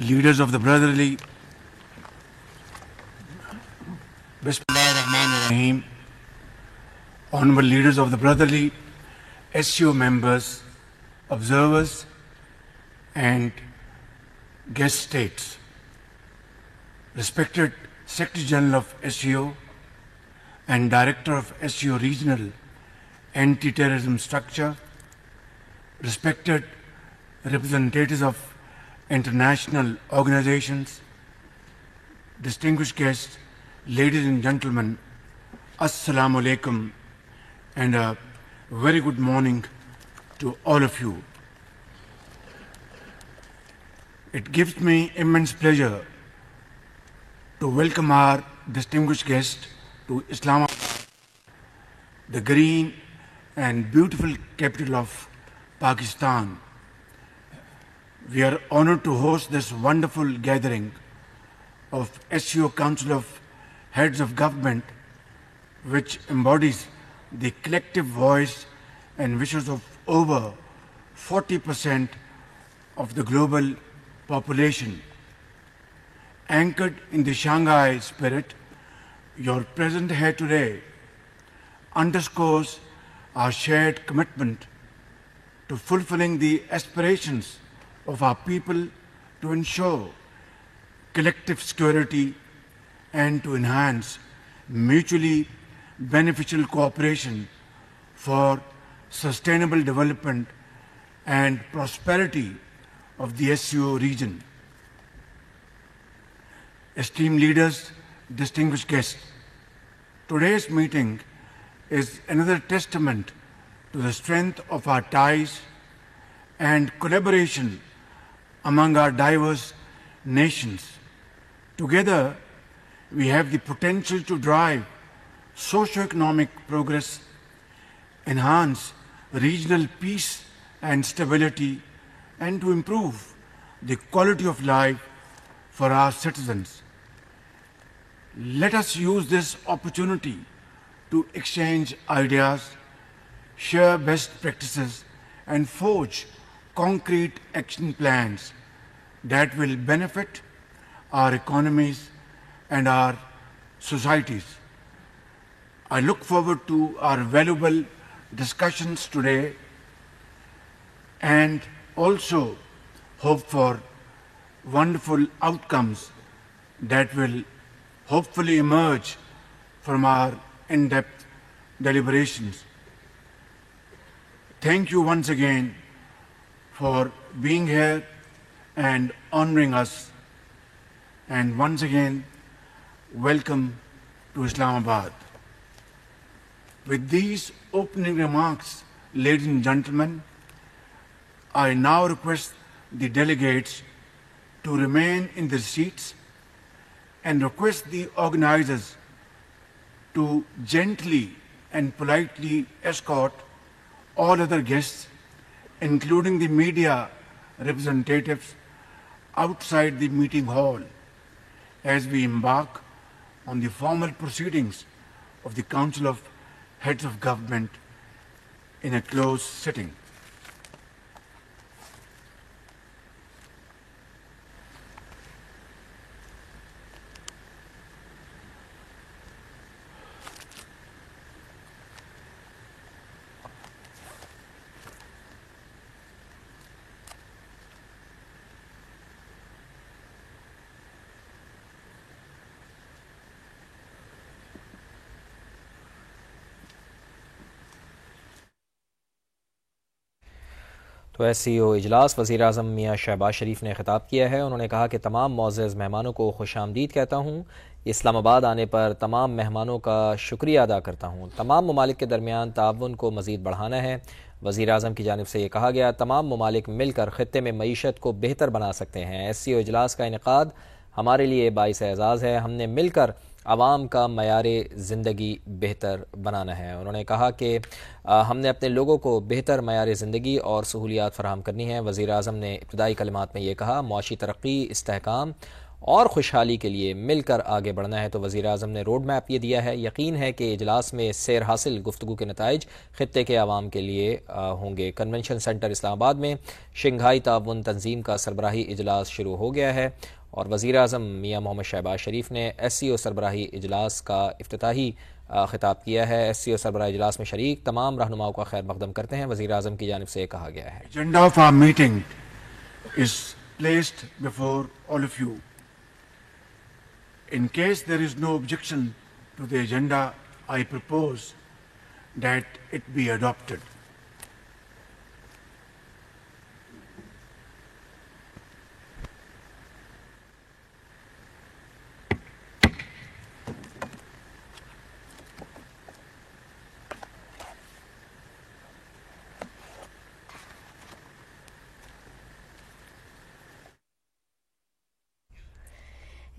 leaders of the brotherly, Bismillahirrahmanirrahim, honorable leaders of the brotherly, SCO members, observers, and guest states, respected Secretary General of SCO and Director of SCO Regional Anti-Terrorism Structure, respected representatives of international organizations, distinguished guests, ladies and gentlemen, Assalamu alaikum, and a very good morning to all of you. It gives me immense pleasure to welcome our distinguished guest to Islamabad, the green and beautiful capital of Pakistan. We are honored to host this wonderful gathering of SCO Council of Heads of Government, which embodies the collective voice and wishes of over 40% of the global population. Anchored in the Shanghai spirit, your presence here today underscores our shared commitment to fulfilling the aspirations of our people to ensure collective security and to enhance mutually beneficial cooperation for sustainable development and prosperity of the SCO region. Esteemed leaders, distinguished guests, today's meeting is another testament to the strength of our ties and collaboration among our diverse nations. Together, we have the potential to drive socio-economic progress, enhance regional peace and stability, and to improve the quality of life for our citizens. Let us use this opportunity to exchange ideas, share best practices, and forge concrete action plans that will benefit our economies and our societies. I look forward to our valuable discussions today and also hope for wonderful outcomes that will hopefully emerge from our in-depth deliberations. Thank you once again for being here and honoring us. And once again, welcome to Islamabad. With these opening remarks, ladies and gentlemen, I now request the delegates to remain in their seats and request the organizers to gently and politely escort all other guests, including the media representatives, outside the meeting hall as we embark on the formal proceedings of the Council of Heads of Government in a closed sitting. तो SCO इजलास वज़ीर आज़म मियाँ शहबाज शरीफ ने ख़िताब किया है। उन्होंने कहा कि तमाम मोअज़्ज़ज़ मेहमानों को खुशामदीद कहता हूँ। इस्लामाबाद आने पर तमाम मेहमानों का शुक्रिया अदा करता हूँ। तमाम ममालिक के दरमियान ताउन को मज़ीद बढ़ाना है। वज़ीर आज़म की जानिब से ये कहा गया, तमाम ममालिक मिलकर ख़ित्ते में मईशत को बेहतर बना सकते हैं। SCO इजलास का इनेकाद हमारे लिए बाइस एज़ाज़ है। हमने मिलकर आवाम का मयार ज़िंदगी बेहतर बनाना है। उन्होंने कहा कि हमने अपने लोगों को बेहतर मयार ज़िंदगी और सहूलियात फ़राहम करनी है। वज़ीर आज़म ने इब्तदाई कलिमात में ये कहा, मुआशी तरक्की, इस्तेहकाम और खुशहाली के लिए मिलकर आगे बढ़ना है। तो वज़ीर आज़म ने रोड मैप ये दिया है। यकीन है कि इजलास में सैर हासिल गुफ्तगू के नताइज ख़ित्ते के आवाम के लिए होंगे। कन्वेंशन सेंटर इस्लामाबाद में शंघाई ताउन तंजीम का सरबराही इजलास शुरू हो गया है और वज़ीर आज़म मियाँ मोहम्मद शहबाज शरीफ ने SCO सरबराही इजलास का इफ्तिताही खिताब किया है। SCO सरबराही इजलास में शरीक तमाम रहनुमाओं का खैर मकदम करते हैं। वज़ीर आज़म की जानिब से कहा गया है, Agenda of our meeting is placed before all of you. In case there is no objection to the agenda, I propose that it be adopted.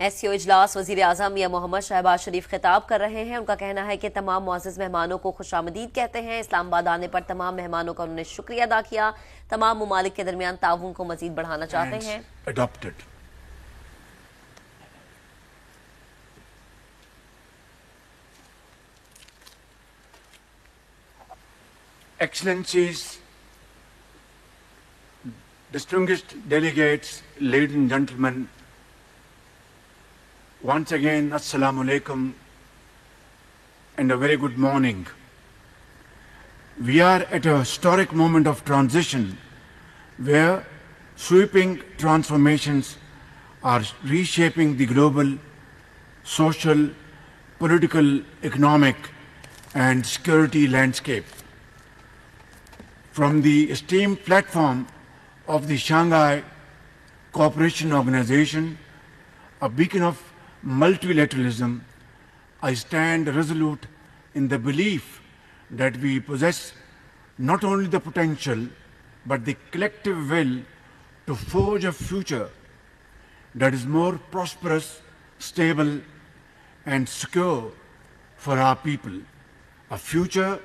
SCO इजलास वज़ीर आज़म या मोहम्मद शहबाज शरीफ खिताब कर रहे हैं। उनका कहना है कि तमाम मुअज़्ज़ज़ मेहमानों को खुशामदीद कहते हैं। इस्लामाबाद आने पर तमाम मेहमानों का उन्होंने शुक्रिया अदा किया। तमाम मुमालिक के दरमियान ताउन को मजीद बढ़ाना चाहते हैं। Adopted. Excellencies, distinguished delegates, ladies and gentlemen, once again, Assalamu alaikum and a very good morning. We are at a historic moment of transition where sweeping transformations are reshaping the global, social, political, economic and security landscape. From the esteemed platform of the Shanghai Cooperation Organization, a beacon of multilateralism, I stand resolute in the belief that we possess not only the potential but the collective will to forge a future that is more prosperous, stable and secure for our people, a future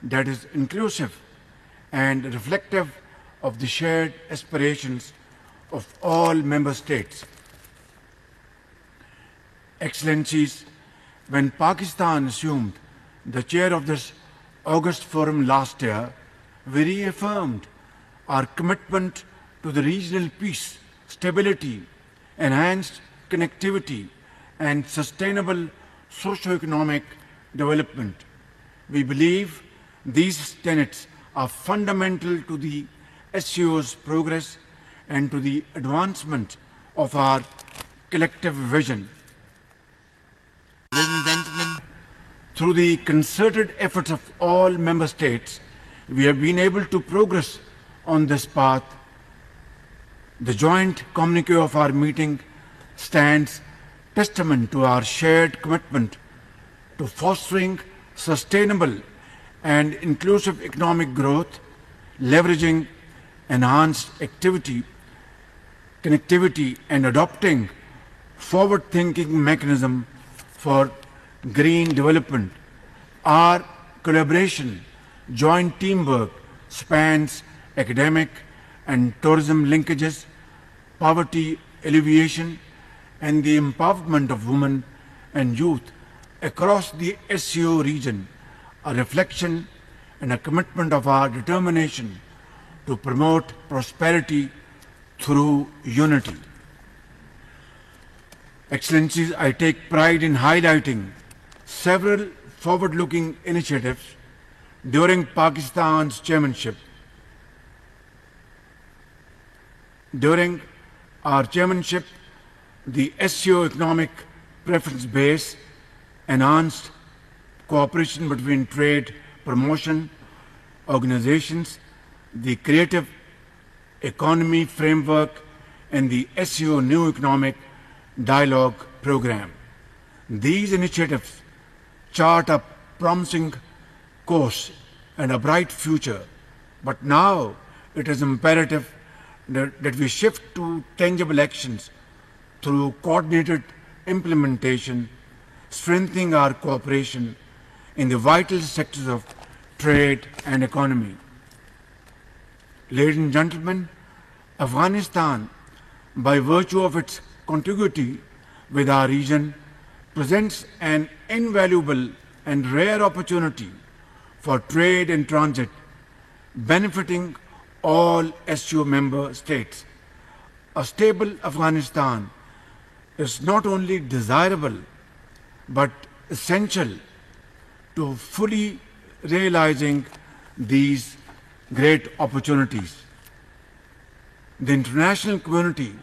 that is inclusive and reflective of the shared aspirations of all member states. Excellencies, when Pakistan assumed the chair of this August Forum last year, we reaffirmed our commitment to the regional peace, stability, enhanced connectivity, and sustainable socio-economic development. We believe these tenets are fundamental to the SCO's progress and to the advancement of our collective vision. Ladies and gentlemen, through the concerted efforts of all member states, we have been able to progress on this path. The joint communique of our meeting stands testament to our shared commitment to fostering sustainable and inclusive economic growth, leveraging enhanced activity, connectivity, and adopting forward-thinking mechanism for green development. Our collaboration, joint teamwork spans academic and tourism linkages, poverty alleviation, and the empowerment of women and youth across the SCO region, a reflection and a commitment of our determination to promote prosperity through unity. Excellencies, I take pride in highlighting several forward-looking initiatives during Pakistan's chairmanship. During our chairmanship, the SCO economic preference base enhanced cooperation between trade promotion organizations, the creative economy framework, and the SCO new economic dialogue program. These initiatives chart a promising course and a bright future, but now it is imperative that we shift to tangible actions through coordinated implementation, strengthening our cooperation in the vital sectors of trade and economy. Ladies and gentlemen, Afghanistan, by virtue of its contiguity with our region presents an invaluable and rare opportunity for trade and transit, benefiting all SCO member states. A stable Afghanistan is not only desirable but essential to fully realizing these great opportunities. The international community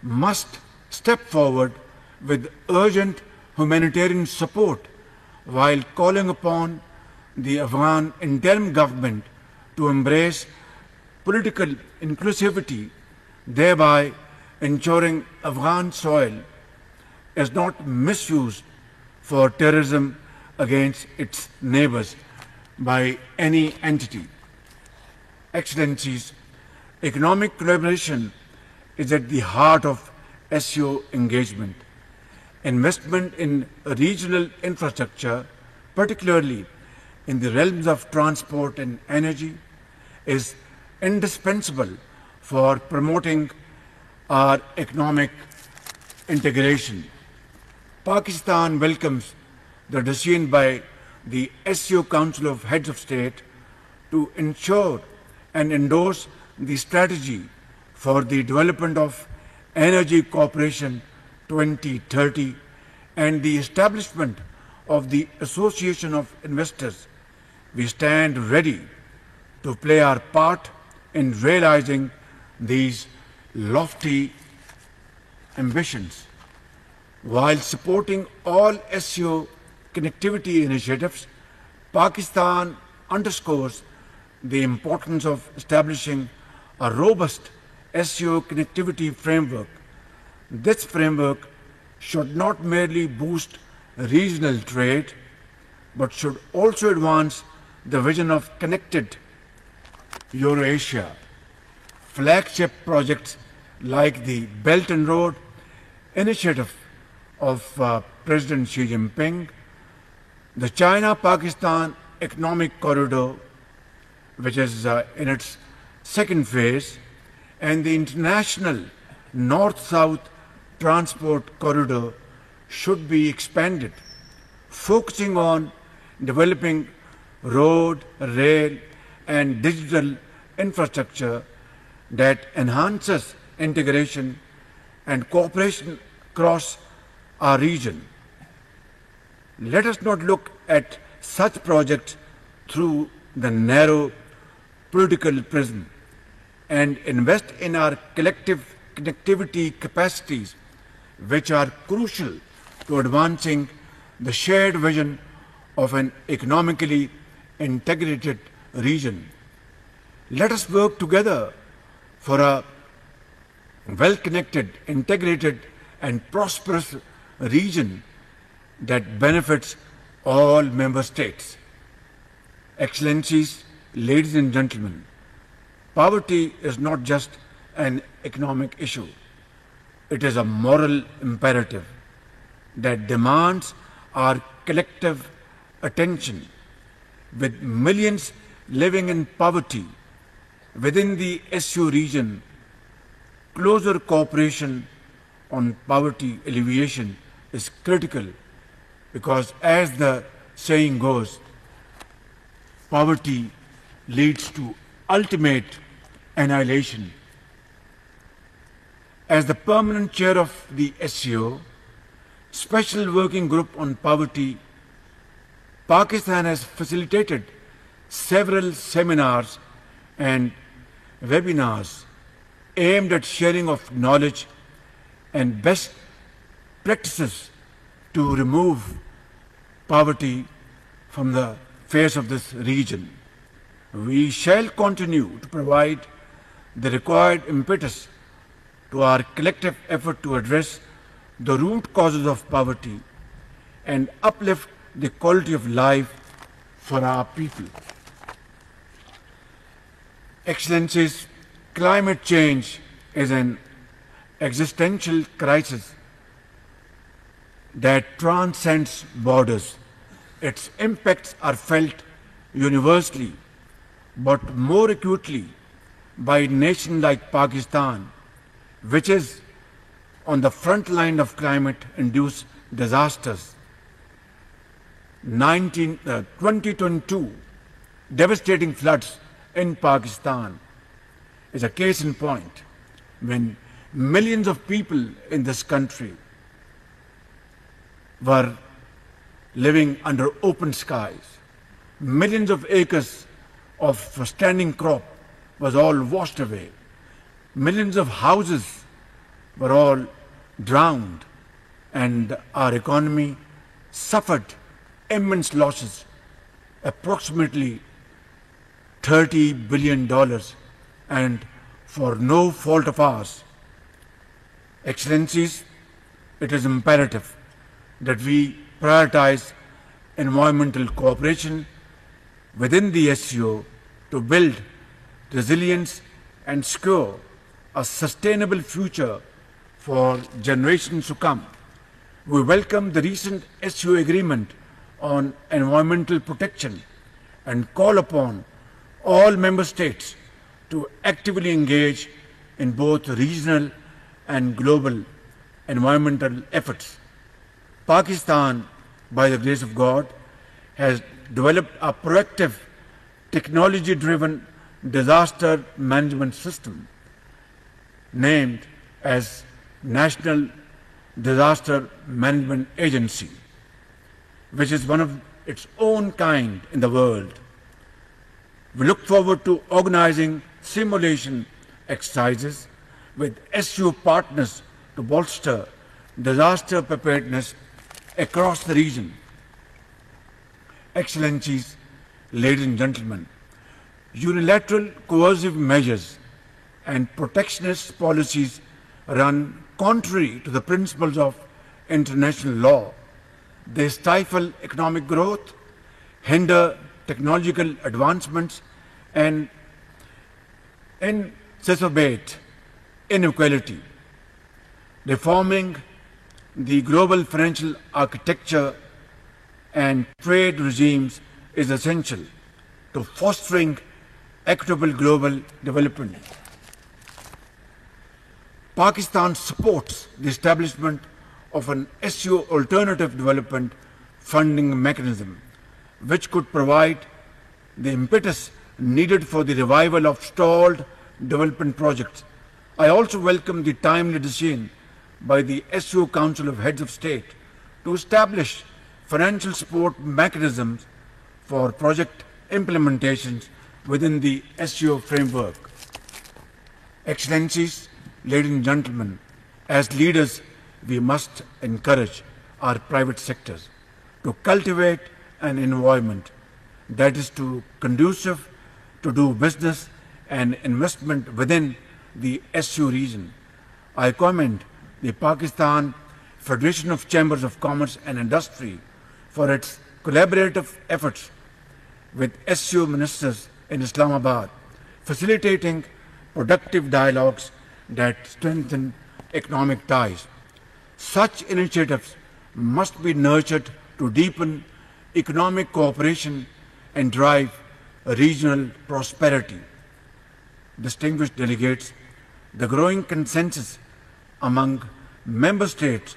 must step forward with urgent humanitarian support while calling upon the Afghan interim government to embrace political inclusivity, thereby ensuring Afghan soil is not misused for terrorism against its neighbors by any entity. Excellencies, economic collaboration is at the heart of SCO engagement. Investment in regional infrastructure, particularly in the realms of transport and energy, is indispensable for promoting our economic integration. Pakistan welcomes the decision by the SCO Council of Heads of State to ensure and endorse the strategy for the development of Energy Cooperation 2030 and the establishment of the Association of Investors. We stand ready to play our part in realizing these lofty ambitions. While supporting all SCO connectivity initiatives, Pakistan underscores the importance of establishing a robust SCO connectivity framework. This framework should not merely boost regional trade, but should also advance the vision of connected Eurasia. Flagship projects like the Belt and Road Initiative of President Xi Jinping, the China-Pakistan Economic Corridor, which is in its second phase, and the International North-South Transport Corridor should be expanded, focusing on developing road, rail, and digital infrastructure that enhances integration and cooperation across our region. Let us not look at such projects through the narrow political prism and invest in our collective connectivity capacities, which are crucial to advancing the shared vision of an economically integrated region. Let us work together for a well-connected, integrated, and prosperous region that benefits all member states. Excellencies, ladies and gentlemen, poverty is not just an economic issue. It is a moral imperative that demands our collective attention. With millions living in poverty within the SCO region, closer cooperation on poverty alleviation is critical because, as the saying goes, poverty leads to ultimate annihilation. As the permanent chair of the SCO, Special Working Group on Poverty, Pakistan has facilitated several seminars and webinars aimed at sharing of knowledge and best practices to remove poverty from the face of this region. We shall continue to provide the required impetus to our collective effort to address the root causes of poverty and uplift the quality of life for our people. Excellencies, climate change is an existential crisis that transcends borders. Its impacts are felt universally, but more acutely by a nation like Pakistan, which is on the front line of climate-induced disasters. 2022 devastating floods in Pakistan is a case in point when millions of people in this country were living under open skies. Millions of acres of standing crop was all washed away. Millions of houses were all drowned, and our economy suffered immense losses, approximately $30 billion, and for no fault of ours. Excellencies, it is imperative that we prioritize environmental cooperation within the SCO to build resilience and secure a sustainable future for generations to come. We welcome the recent SCO agreement on environmental protection and call upon all member states to actively engage in both regional and global environmental efforts. Pakistan, by the grace of God, has developed a proactive, technology-driven disaster management system named as National Disaster Management Agency, which is one of its own kind in the world. We look forward to organizing simulation exercises with SCO partners to bolster disaster preparedness across the region. Excellencies, ladies and gentlemen, unilateral coercive measures and protectionist policies run contrary to the principles of international law. They stifle economic growth, hinder technological advancements, and exacerbate inequality. Reforming the global financial architecture and trade regimes is essential to fostering equitable global development. Pakistan supports the establishment of an SCO alternative development funding mechanism, which could provide the impetus needed for the revival of stalled development projects. I also welcome the timely decision by the SCO Council of Heads of State to establish financial support mechanisms for project implementations within the SCO framework. Excellencies, ladies and gentlemen, as leaders, we must encourage our private sectors to cultivate an environment that is conducive to do business and investment within the SCO region. I commend the Pakistan Federation of Chambers of Commerce and Industry for its collaborative efforts with SCO ministers in Islamabad, facilitating productive dialogues that strengthen economic ties. Such initiatives must be nurtured to deepen economic cooperation and drive regional prosperity. Distinguished delegates, the growing consensus among member states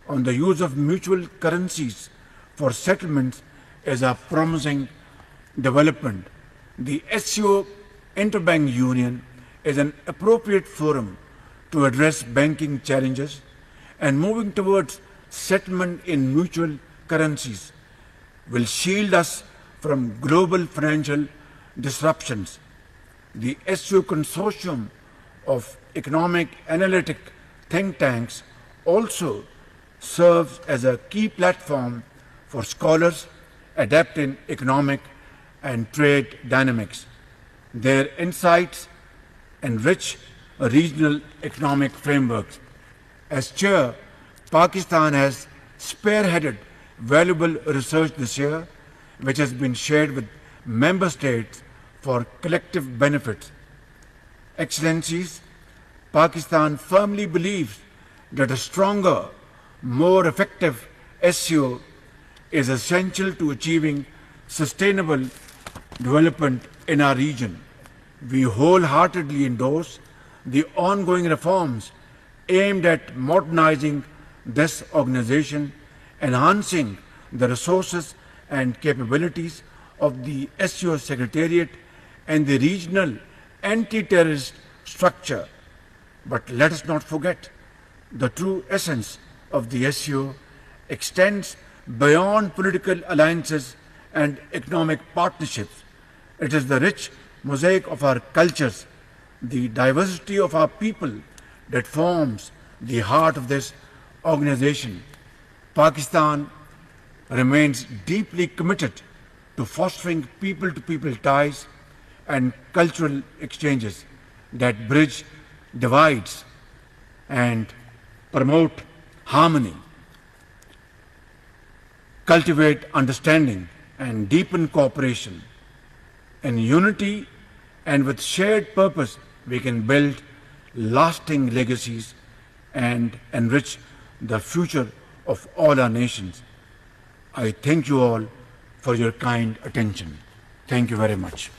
on the use of mutual currencies for settlements is a promising development. The SCO Interbank Union is an appropriate forum to address banking challenges, and moving towards settlement in mutual currencies will shield us from global financial disruptions. The SCO Consortium of Economic Analytic Think Tanks also serves as a key platform for scholars adapting economic and trade dynamics. Their insights enrich regional economic frameworks. As chair, Pakistan has spearheaded valuable research this year, which has been shared with member states for collective benefits. Excellencies, Pakistan firmly believes that a stronger, more effective SCO is essential to achieving sustainable development in our region. We wholeheartedly endorse the ongoing reforms aimed at modernizing this organization, enhancing the resources and capabilities of the SCO Secretariat and the regional anti-terrorist structure. But let us not forget, the true essence of the SCO extends beyond political alliances and economic partnerships. It is the rich mosaic of our cultures, the diversity of our people that forms the heart of this organization. Pakistan remains deeply committed to fostering people-to-people ties and cultural exchanges that bridge divides and promote harmony, cultivate understanding and deepen cooperation. In unity and with shared purpose, we can build lasting legacies and enrich the future of all our nations. I thank you all for your kind attention. Thank you very much.